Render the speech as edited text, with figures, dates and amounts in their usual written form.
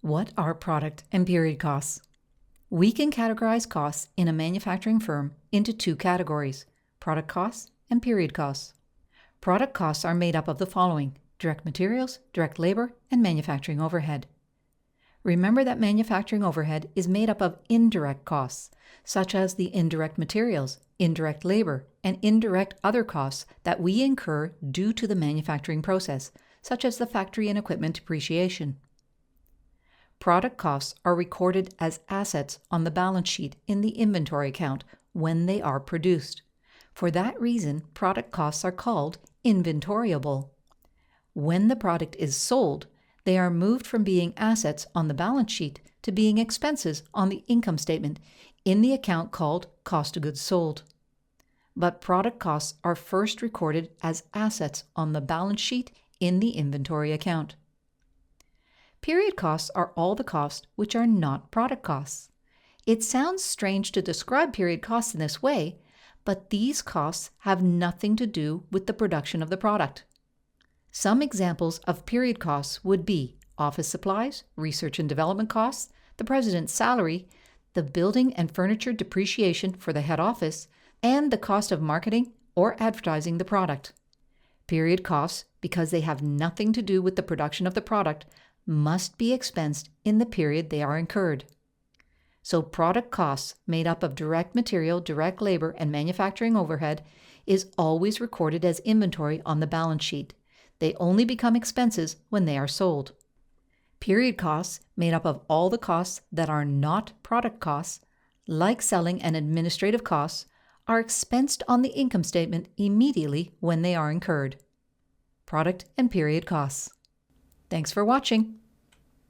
What are product and period costs? We can categorize costs in a manufacturing firm into two categories: product costs and period costs. Product costs are made up of the following: direct materials, direct labor, and manufacturing overhead. Remember that manufacturing overhead is made up of indirect costs, such as the indirect materials, indirect labor, and indirect other costs that we incur due to the manufacturing process, such as the factory and equipment depreciation. Product costs are recorded as assets on the balance sheet in the inventory account when they are produced. For that reason, product costs are called inventoriable. When the product is sold, they are moved from being assets on the balance sheet to being expenses on the income statement in the account called cost of goods sold. But product costs are first recorded as assets on the balance sheet in the inventory account. Period costs are all the costs which are not product costs. It sounds strange to describe period costs in this way, but these costs have nothing to do with the production of the product. Some examples of period costs would be office supplies, research and development costs, the president's salary, the building and furniture depreciation for the head office, and the cost of marketing or advertising the product. Period costs, because they have nothing to do with the production of the product, must be expensed in the period they are incurred. So product costs made up of direct material, direct labor, and manufacturing overhead is always recorded as inventory on the balance sheet. They only become expenses when they are sold. Period costs, made up of all the costs that are not product costs, like selling and administrative costs, are expensed on the income statement immediately when they are incurred. Product and period costs. Thanks for watching.